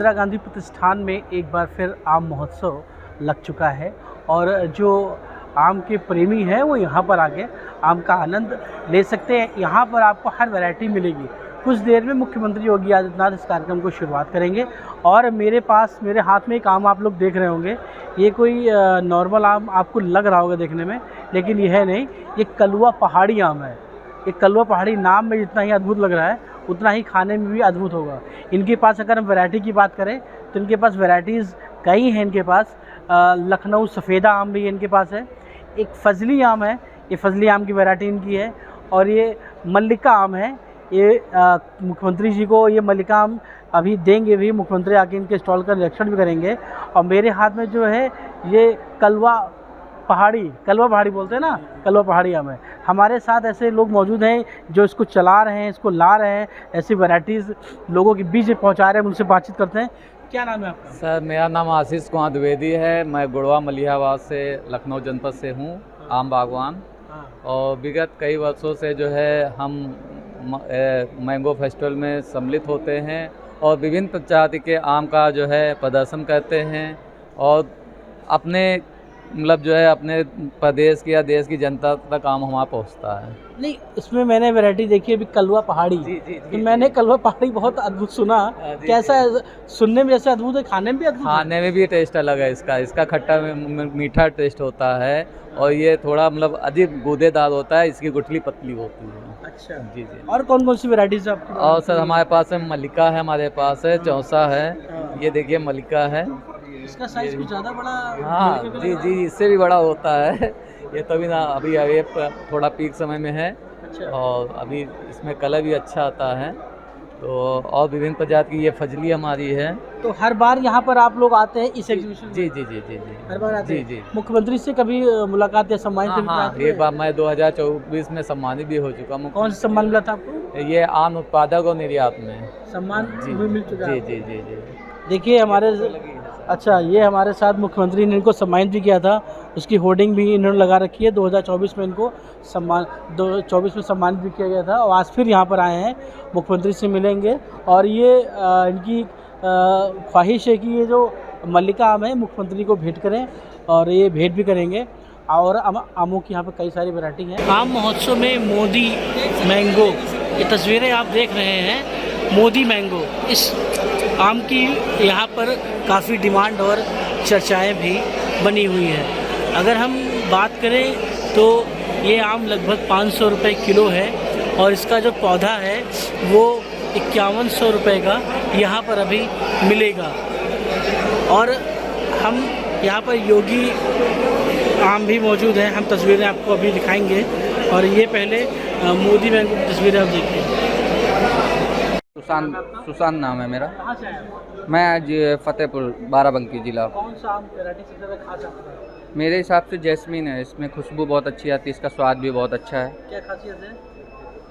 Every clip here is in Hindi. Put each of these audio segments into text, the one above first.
इंदिरा गांधी प्रतिष्ठान में एक बार फिर आम महोत्सव लग चुका है और जो आम के प्रेमी हैं वो यहाँ पर आके आम का आनंद ले सकते हैं। यहाँ पर आपको हर वैरायटी मिलेगी। कुछ देर में मुख्यमंत्री योगी आदित्यनाथ इस कार्यक्रम को शुरुआत करेंगे और मेरे हाथ में एक आम आप लोग देख रहे होंगे। ये कोई नॉर्मल आम आपको लग रहा होगा देखने में, लेकिन यह नहीं, ये कलवा पहाड़ी आम है। ये कलवा पहाड़ी नाम में जितना ही अद्भुत लग रहा है उतना ही खाने में भी अद्भुत होगा। इनके पास अगर हम वैरायटी की बात करें तो इनके पास वैराइटीज़ कई हैं। इनके पास लखनऊ सफ़ेदा आम भी इनके पास है, एक फजली आम है, ये फजली आम की वैरायटी इनकी है, और ये मल्लिका आम है। ये मुख्यमंत्री जी को ये मल्लिका आम अभी देंगे भी, मुख्यमंत्री आके इनके स्टॉल का निरीक्षण भी करेंगे। और मेरे हाथ में जो है ये कलवा पहाड़ी बोलते हैं ना, कलवा पहाड़ी आम है। हमारे साथ ऐसे लोग मौजूद हैं जो इसको चला रहे हैं, इसको ला रहे हैं, ऐसी वैराइटीज़ लोगों के बीच पहुंचा रहे हैं। उनसे बातचीत करते हैं। क्या नाम है आपका? सर, मेरा नाम आशीष कुमार द्विवेदी है। मैं गुड़वा मलिहाबाद से लखनऊ जनपद से हूँ, आम बागवान। और विगत कई वर्षों से जो है हम मैंगो फेस्टिवल में सम्मिलित होते हैं और विभिन्न प्रजाति के आम का जो है प्रदर्शन करते हैं और अपने मतलब जो है अपने प्रदेश की या देश की जनता तक आम हमारा पहुंचता है। नहीं, इसमें मैंने वैरायटी देखी अभी कलवा पहाड़ी। जी, मैंने कलवा पहाड़ी बहुत अद्भुत सुना। कैसा है? सुनने में जैसे अद्भुत है, खाने में भी अद्भुत? खाने में भी टेस्ट अलग है इसका खट्टा मीठा टेस्ट होता है और ये थोड़ा मतलब अधिक गूदेदार होता है। इसकी गुठली पतली होती है। अच्छा जी जी। और कौन कौन सी वैराइटीज आपके? और सर हमारे पास है मल्लिका है, हमारे पास है चौसा है। ये देखिए मल्लिका है। इसका साइज कुछ ज़्यादा बड़ा? हाँ जी, इससे भी बड़ा होता है। ये तभी ना अभी थोड़ा पीक समय में है। अच्छा। और अभी इसमें कलर भी अच्छा आता है। तो और विभिन्न प्रजाति की ये फजली हमारी है। तो हर बार यहाँ पर आप लोग आते हैं इस एग्जीबिशन? जी जी जी जी जी हर बार आते हैं? जी। मुख्यमंत्री से कभी मुलाकात या सम्मानित? हाँ, एक बार मैं 2024 में सम्मानित भी हो चुका हूँ। कौन सा सम्मान मिला था आपको? ये आम उत्पादक और निर्यात में सम्मान मिल चुका है? जी। देखिए ये हमारे साथ मुख्यमंत्री ने इनको सम्मानित भी किया था। उसकी होर्डिंग भी इन्होंने लगा रखी है। 2024 में इनको 2024 में सम्मानित भी किया गया था और आज फिर यहाँ पर आए हैं, मुख्यमंत्री से मिलेंगे। और ये इनकी ख्वाहिश है कि ये जो मल्लिका आम है मुख्यमंत्री को भेंट करें और ये भेंट भी करेंगे। और आमों की यहाँ पर कई सारी वैरायटी हैं। आम महोत्सव में मोदी मैंगो, ये तस्वीरें आप देख रहे हैं, मोदी मैंगो, इस आम की यहाँ पर काफ़ी डिमांड और चर्चाएं भी बनी हुई हैं। अगर हम बात करें तो ये आम लगभग 500 रुपये किलो है और इसका जो पौधा है वो 5100 रुपये का यहाँ पर अभी मिलेगा। और हम यहाँ पर योगी आम भी मौजूद हैं, हम तस्वीरें आपको अभी दिखाएंगे। और ये पहले मोदी मैंगो की तस्वीरें आप देखिए। सुशांत नाम है मेरा। कहाँ से आए? मैं आज फतेहपुर बाराबंकी जिला। कौन सा आम वैरायटी सबसे ज़्यादा खा सकते हैं? मेरे हिसाब से जैस्मीन है। इसमें खुशबू बहुत अच्छी आती है, इसका स्वाद भी बहुत अच्छा है। क्या खासियत है?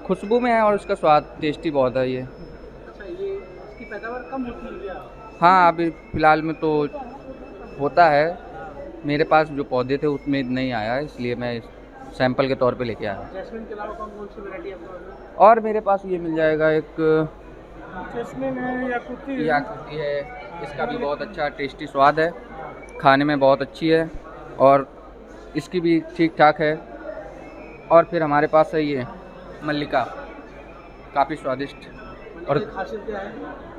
खुशबू में है और उसका स्वाद टेस्टी बहुत है ये। अच्छा, ये इसकी पैदावार कम होती है क्या? हाँ, अभी फ़िलहाल में तो होता है। मेरे पास जो पौधे थे उसमें नहीं आया, इसलिए मैं सैंपल के तौर पे लेके आया। जैस्मिन के अलावा कौन कौन सी वैरायटी आपके पास? और मेरे पास ये मिल जाएगा, एक जैस्मिन है, याकुती है। इसका भी बहुत अच्छा टेस्टी स्वाद है, खाने में बहुत अच्छी है और इसकी भी ठीक ठाक है। और फिर हमारे पास है ये मल्लिका, काफ़ी स्वादिष्ट और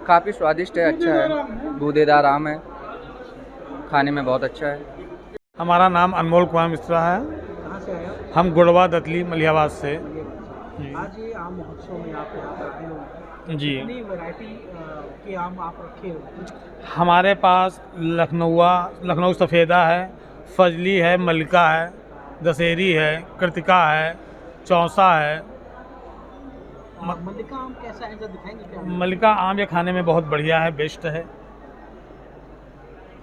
काफ़ी स्वादिष्ट है, अच्छा है, गूदेदार आम है, खाने में बहुत अच्छा है। हमारा नाम अनमोल कुमार मिश्रा है। कहाँ से आए? हम गुड़वा दतली मलिहाबाद से। आज ये आम महोत्सव में आप आए हो जी। कितनी वैरायटी के आम आप रखे हो? हमारे पास लखनऊ सफ़ेदा है, फजली है, मल्लिका है, दशहरी है, कृतिका है, चौसा है। मल्लिका आम कैसा है, जरा दिखाएंगे क्या? मल्लिका आम ये खाने में बहुत बढ़िया है, बेस्ट है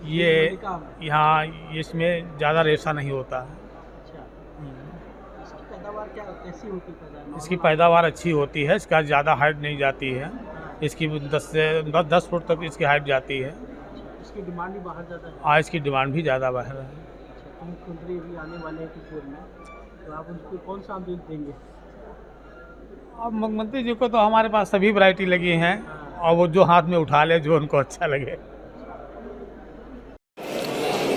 ये। यहाँ इसमें ज़्यादा रेशा नहीं होता है। अच्छा, इसकी पैदावार कैसी होती है? इसकी पैदावार अच्छी होती है, इसका ज़्यादा हाइट नहीं जाती है। इसकी 10 फुट तक इसकी हाइट जाती है। इसकी डिमांड भी बाहर ज़्यादा है? हाँ, इसकी डिमांड भी ज़्यादा बाहर है। अच्छा, मुख्यमंत्री अभी आने वाले हैं कुछ देर में, तो आप उनको कौन सा आम देंगे? अब मुख्यमंत्री जी को तो हमारे पास सभी वैरायटी लगी हैं। और वो जो हाथ में उठा ले, जो उनको अच्छा लगे।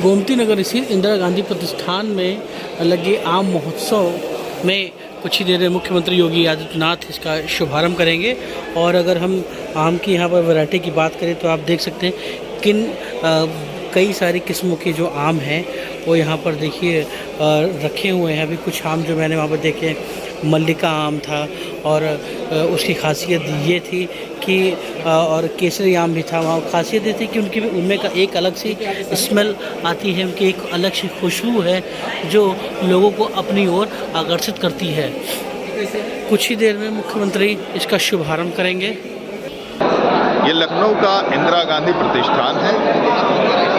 गोमती नगर स्थित इंदिरा गांधी प्रतिष्ठान में लगे आम महोत्सव में कुछ ही देर में मुख्यमंत्री योगी आदित्यनाथ इसका शुभारंभ करेंगे। और अगर हम आम की यहाँ पर वैरायटी की बात करें तो आप देख सकते हैं किन कई सारी किस्मों के जो आम हैं वो यहाँ पर देखिए रखे हुए हैं। अभी कुछ आम जो मैंने वहाँ पर देखे, मल्लिका आम था और उसकी खासियत ये थी कि और केसरी आम भी था। वहाँ खासियत ये थी कि उनकी उनमें का एक अलग सी स्मेल आती है, उनकी एक अलग सी खुशबू है जो लोगों को अपनी ओर आकर्षित करती है। कुछ ही देर में मुख्यमंत्री इसका शुभारंभ करेंगे। ये लखनऊ का इंदिरा गांधी प्रतिष्ठान है।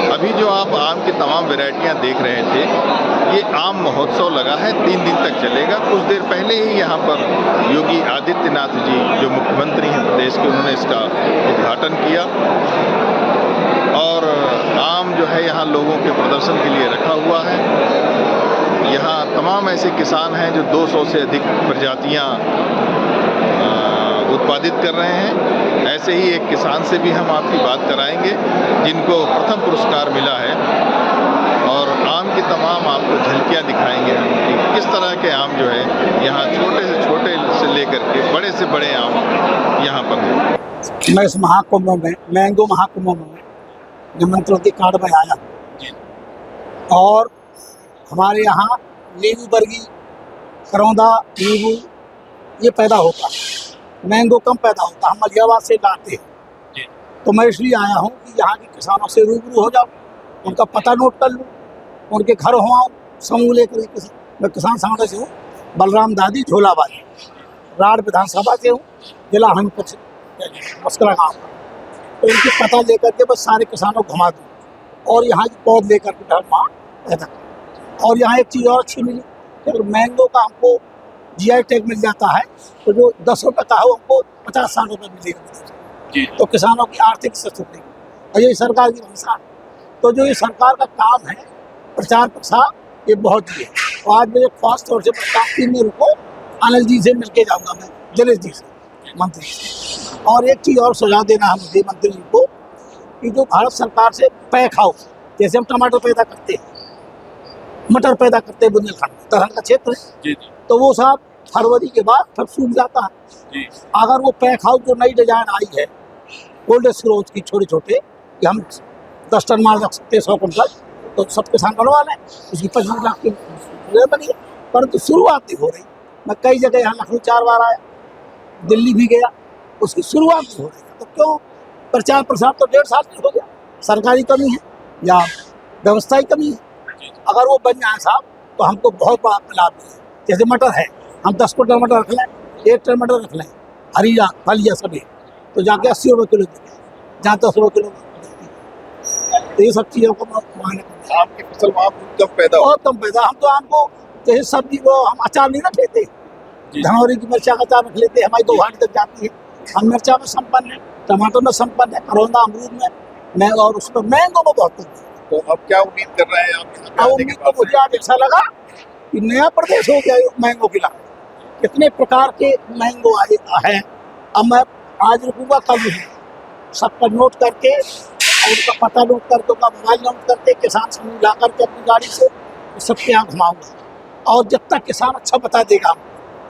अभी जो आप आम की तमाम वैरायटियां देख रहे थे, ये आम महोत्सव लगा है, 3 दिन तक चलेगा। कुछ देर पहले ही यहाँ पर योगी आदित्यनाथ जी जो मुख्यमंत्री हैं प्रदेश के, उन्होंने इसका उद्घाटन किया। और आम जो है यहाँ लोगों के प्रदर्शन के लिए रखा हुआ है। यहाँ तमाम ऐसे किसान हैं जो 200 से अधिक प्रजातियाँ उत्पादित कर रहे हैं। ऐसे ही एक किसान से भी हम आपकी बात कराएंगे जिनको प्रथम पुरस्कार मिला है, और आम की तमाम आपको झलकियाँ दिखाएंगे हम कि किस तरह के आम जो है यहाँ छोटे से लेकर के बड़े से बड़े आम यहाँ पर हैं। मैं इस महाकुंभ में, मैंगो महाकुंभ में निमंत्रण के कार्ड में आया और हमारे यहाँ नींबू बरगी, करौंदा, नींबू ये पैदा होता है, मैंगो कम पैदा होता है, हम मलियाबाद से लाते हैं। तो मैं इसलिए आया हूँ कि यहाँ के किसानों से रूबरू हो जाऊँ, उनका पता नोट कर लूँ, उनके घर हो आऊँ समूह लेकर के। मैं किसान संगठन से हूँ, बलराम दादी झोलाबाजी, राड विधानसभा से हूँ, जिला हमीरपुर मस्करा गाँव का। तो इनकी पता लेकर के बस सारे किसानों को घुमा दूँ और यहाँ की पौध लेकर के वहाँ पैदा करूँ। और यहाँ एक चीज़ और अच्छी मिली कि अगर मैंगो का हमको GI टैग मिल जाता है तो जो 10 रुपये का हो हमको 50-60 रुपये मिलेगा। तो किसानों की आर्थिक स्थिति होगी और ये सरकार की भाषा है। तो जो ये सरकार का काम है प्रचार प्रसार, ये बहुत ही है। और आज मेरे खास तौर से काफी मेरे को अनिल जी से मिल के जाऊँगा, मैं दिनेश जी से, मंत्री से। और एक चीज़ और सुझाव देना है मुझे मंत्री जी को कि जो भारत सरकार से पैक हाउस, जैसे हम टमाटर पैदा करते हैं, मटर पैदा करते हैं बुंदेलखंड में, दलहन का क्षेत्र है, तो वो साहब फरवरी के बाद फिर सूख जाता है। अगर वो पैक हाउस जो नई डिजाइन आई है कोल्ड स्टोरेज की, छोटे छोटे कि हम 10 टन माल रख सकते हैं 100 कुंटल, तो सब किसान बनवा लें, उसकी 25 लाख की बनी है। परंतु शुरुआत नहीं हो रही। मैं कई जगह यहाँ लखनऊ 4 बार आया, दिल्ली भी गया, उसकी शुरुआत नहीं हो रही। तो क्यों? प्रचार प्रसार तो 1.5 साल नहीं हो गया। सरकारी कमी है या व्यवस्था की कमी है? अगर वो बन जाए साहब तो हमको बहुत बड़ा लाभ है। जैसे मटर है, हम 10 कुंटल मटर रख लें, 1 टन मटर रख लें, हरिया फलिया सभी, तो जाके 80 रुपये किलो देते हैं, जहाँ 10 रुपये किलो। तो ये सब चीज़ों को मायने करते हैं। आपकी फसल वहाँ कम पैदा बहुत कम पैदा। हम तो आपको जैसे सब्जी को हम अचार नहीं रख लेते, धनौरी की मिर्चा का अचार रख लेते हैं, हमारी 2 घाटी तक जाती है। हम मिर्चा में संपन्न है, टमाटर में संपन्न है, करौंदा अमरूद में और उसमें मैंगो में बहुत कम। तो अब क्या उम्मीद कर रहे हैं आप? अब उम्मीद को मुझे आज ऐसा लगा कि नया प्रदेश हो गया मैंगो के लिए। कितने प्रकार के मैंगो आए हैं। अब मैं आज रुकूंगा, कल नहीं, सबका नोट करके और उनका पता नोट करके, उनका मोबाइल नोट करके, किसान समूह ला करके अपनी गाड़ी से सबके यहाँ घुमाऊंगा। और जब तक किसान अच्छा बता देगा हम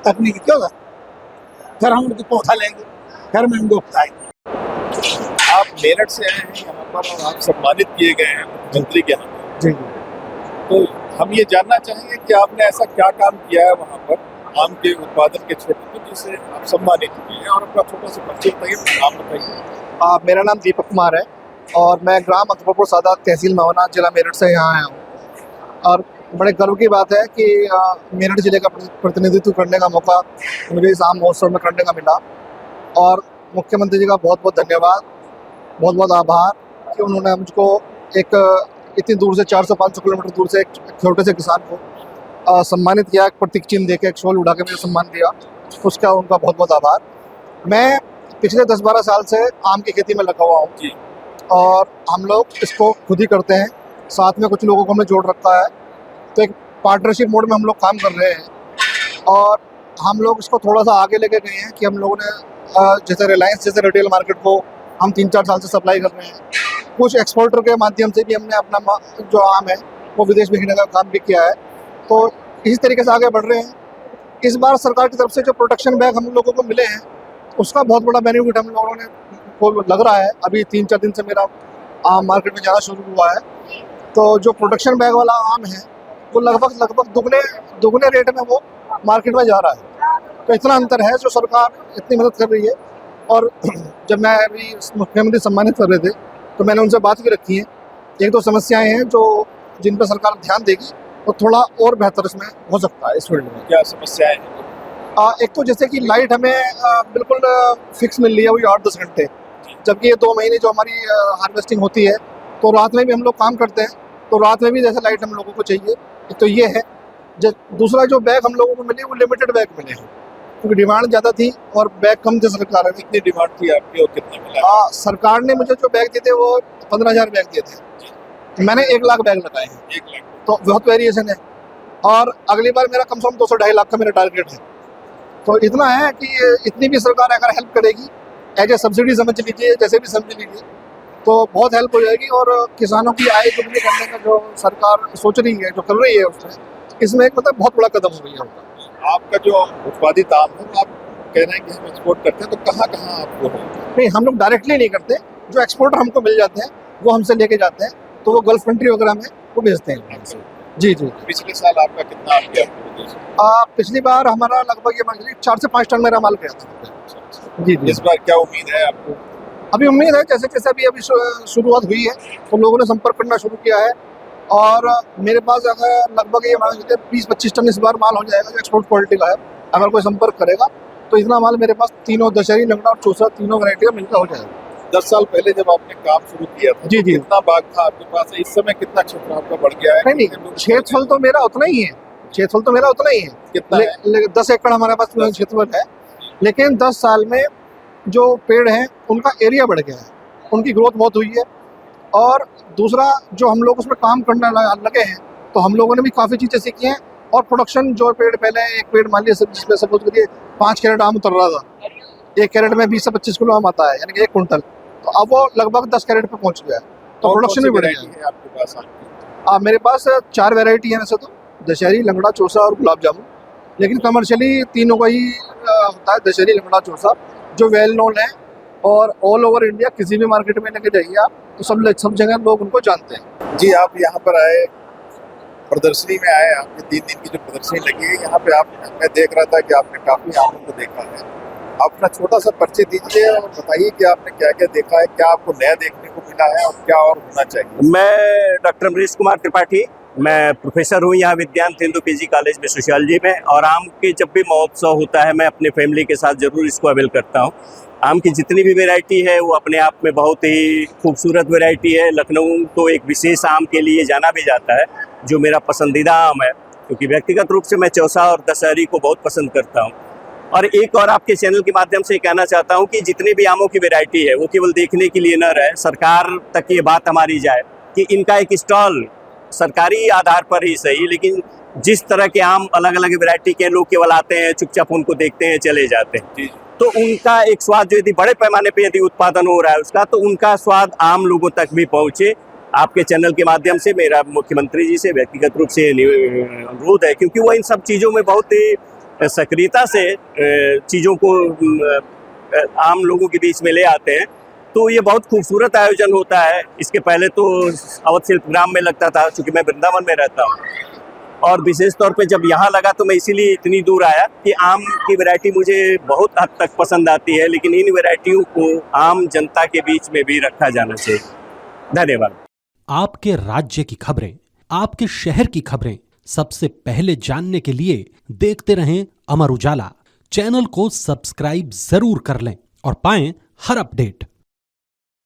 तकनीकी, क्यों सर, फिर हम उनकी पौधा लेंगे, फिर मैंगो बताएंगे। आप मेरठ से आए हैं यहाँ पर और आप सम्मानित किए गए हैं मुख्यमंत्री के यहाँ। जी, तो हम ये जानना चाहेंगे कि आपने ऐसा क्या काम किया है वहाँ पर आम के उत्पादन के क्षेत्र में जिससे आप सम्मानित हुए हैं, और अपना छोटा सा परिचय बताइए, नाम बताइए। मेरा नाम दीपक कुमार है और मैं ग्राम अकबरपुर सादात, तहसील मवना, जिला मेरठ से यहाँ आया हूँ। और बड़े गर्व की बात है कि मेरठ जिले का प्रतिनिधित्व करने का मौका मुझे इस आम महोत्सव में करने का मिला। और मुख्यमंत्री जी का बहुत बहुत धन्यवाद, बहुत बहुत आभार कि उन्होंने मुझको एक इतनी दूर से 400-500 किलोमीटर दूर से एक छोटे से किसान को सम्मानित किया, एक प्रतीक चिन्ह देके, एक शॉल उड़ा के मुझे सम्मान दिया, उसका उनका बहुत बहुत आभार। मैं पिछले 10-12 साल से आम की खेती में लगा हुआ हूँ और हम लोग इसको खुद ही करते हैं, साथ में कुछ लोगों को हमने जोड़ रखा है। तो एक पार्टनरशिप मोड में हम लोग काम कर रहे हैं और हम लोग इसको थोड़ा सा आगे लेके गए हैं कि हम लोगों ने जैसे रिलायंस जैसे रिटेल मार्केट को हम 3-4 साल से सप्लाई कर रहे हैं। कुछ एक्सपोर्टर के माध्यम से भी हमने अपना जो आम है वो विदेश भेजने का काम भी किया है। तो इस तरीके से आगे बढ़ रहे हैं। इस बार सरकार की तरफ से जो प्रोटेक्शन बैग हम लोगों को मिले हैं उसका बहुत बड़ा बेनिफिट हम लोगों ने को लग रहा है। अभी 3-4 दिन से मेरा आम मार्केट में जाना शुरू हुआ है, तो जो प्रोटेक्शन बैग वाला आम है वो लगभग दुगने रेट में वो मार्केट में जा रहा है। तो इतना अंतर है, जो सरकार इतनी मदद कर रही है। और जब मैं अभी मुख्यमंत्री सम्मानित कर रहे थे तो मैंने उनसे बात भी रखी है। एक दो समस्याएं हैं जो जिन पर सरकार ध्यान देगी तो थोड़ा और बेहतर इसमें हो सकता है इस फील्ड में। क्या समस्याएं हैं? एक तो जैसे कि लाइट हमें बिल्कुल फिक्स मिल रही है, वही 8-10 घंटे, जबकि ये 2 महीने जो हमारी हार्वेस्टिंग होती है तो रात में भी हम लोग काम करते हैं, तो रात में भी जैसे लाइट हम लोगों को चाहिए। तो ये है। दूसरा जो बैग हम लोगों को मिले वो लिमिटेड बैग मिले हैं, क्योंकि डिमांड ज़्यादा थी और बैग कम थे सरकार ने। कितनी डिमांड थी आपकी और कितने मिला? सरकार ने मुझे जो बैग दिए थे वो 15,000 बैग दिए थे, मैंने 1 लाख बैग लगाए हैं। 1 लाख, तो बहुत वेरिएशन है। और अगली बार मेरा कम से कम 200-2.5 लाख का मेरा टारगेट है। तो इतना है कि इतनी भी सरकार अगर हेल्प करेगी, एज ए सब्सिडी समझ लीजिए, जैसे भी समझ लीजिए, तो बहुत हेल्प हो जाएगी। और किसानों की आय दुगनी करने का जो सरकार सोच रही है, जो कर रही है, इसमें एक मतलब बहुत बड़ा कदम हो रही है उनका। आपका जो उत्पादित आम है आप कह रहे हैं कि हम एक्सपोर्ट करते हैं, तो कहाँ कहाँ आपको है? नहीं, हम लोग डायरेक्टली नहीं करते। जो एक्सपोर्टर हमको मिल जाते हैं वो हमसे लेके जाते हैं, तो वो गल्फ कंट्री वगैरह में वो भेजते हैं। जी। पिछले साल आपका कितना आम गया विदेश? पिछली बार हमारा लगभग ये मान लीजिए 4 से 5 टन मेरा माल गया था। जी। इस बार क्या उम्मीद है आपको? अभी उम्मीद है जैसे जैसे अभी शुरुआत हुई है तो लोगों ने संपर्क करना शुरू किया है। और मेरे पास अगर लगभग ये मान लीजिए 20-25 टन इस बार माल हो जाएगा जो एक्सपोर्ट क्वालिटी का है। अगर कोई संपर्क करेगा तो इतना माल मेरे पास तीनों दशहरी, लंगड़ा और चौसा तीनों वैरायटी का मिलकर हो जाएगा। 10 साल पहले जब आपने काम शुरू किया था जी। कितना बाग था आपके पास? इस समय कितना क्षेत्र आपका बढ़ गया है? नहीं, क्षेत्रफल तो मेरा उतना ही है। कितना है? 10 एकड़ हमारे पास क्षेत्रफल है, लेकिन 10 साल में जो पेड़ हैं उनका एरिया बढ़ गया है, उनकी ग्रोथ बहुत हुई है। और दूसरा जो हम लोग उसमें काम करने लगे हैं तो हम लोगों ने भी काफ़ी चीज़ें सीखी हैं। और प्रोडक्शन जो पेड़ पहले एक पेड़ मान लिया जिसमें सपोज करिए 5 कैरेट आम उतर रहा था, 1 कैरेट में 20 से 25 किलो आम आता है, यानी कि 1 कुंटल, तो अब वो लगभग 10 कैरेट पे पहुंच गया है। तो प्रोडक्शन भी बढ़ गया है। आपके पास मेरे पास 4 वैरायटी है वैसे तो, दशहरी, लंगड़ा, चौसा और गुलाब जामुन। लेकिन कमर्शियली तीनों का ही होता है, दशहरी, लंगड़ा, चौसा, जो वेल नोन है। और ऑल ओवर इंडिया किसी भी मार्केट में लेके जाइए आप तो सब जगह लोग उनको जानते हैं। जी, आप यहाँ पर आए, प्रदर्शनी में आए, आपने 3 दिन की जो प्रदर्शनी लगी है यहाँ पे, मैं देख रहा था कि आपने काफ़ी आमों को देखा है। अपना छोटा सा परिचय दीजिए और बताइए कि आपने क्या क्या देखा है, क्या आपको नया देखने को मिला है और क्या और होना चाहिए। मैं डॉक्टर अमरीश कुमार त्रिपाठी, मैं प्रोफेसर हूँ यहाँ विद्यांत हिंदू पीजी कॉलेज में सोशियोलॉजी में। और आम के जब भी महोत्सव होता है मैं अपने फैमिली के साथ ज़रूर इसको अवेल करता हूँ। आम की जितनी भी वैरायटी है वो अपने आप में बहुत ही खूबसूरत वैरायटी है। लखनऊ तो एक विशेष आम के लिए जाना भी जाता है, जो मेरा पसंदीदा आम है, क्योंकि व्यक्तिगत रूप से मैं चौसा और दशहरी को बहुत पसंद करता हूँ। और एक और आपके चैनल के माध्यम से कहना चाहता हूँ कि जितने भी आमों की वैरायटी है वो केवल देखने के लिए न रहे, सरकार तक ये बात हमारी जाए कि इनका एक स्टॉल सरकारी आधार पर ही सही, लेकिन जिस तरह के आम अलग अलग वैरायटी के लोग केवल आते हैं, चुपचाप उनको देखते हैं, चले जाते हैं, तो उनका एक स्वाद जो यदि बड़े पैमाने पे यदि उत्पादन हो रहा है उसका, तो उनका स्वाद आम लोगों तक भी पहुँचे। आपके चैनल के माध्यम से मेरा मुख्यमंत्री जी से व्यक्तिगत रूप से अनुरोध है, क्योंकि वो इन सब चीज़ों में बहुत ही सक्रियता से चीज़ों को आम लोगों के बीच में ले आते हैं। तो ये बहुत खूबसूरत आयोजन होता है। इसके पहले तो अवध शिल्पग्राम में लगता था, चूँकि मैं वृंदावन में रहता हूँ, और विशेष तौर पे जब यहाँ लगा तो मैं इसीलिए इतनी दूर आया कि आम की वैरायटी मुझे बहुत हद तक पसंद आती है, लेकिन इन वैरायटियों को आम जनता के बीच में भी रखा जाना चाहिए। धन्यवाद। आपके राज्य की खबरें, आपके शहर की खबरें सबसे पहले जानने के लिए देखते रहें अमर उजाला। चैनल को सब्सक्राइब जरूर कर लें और पाएं हर अपडेट।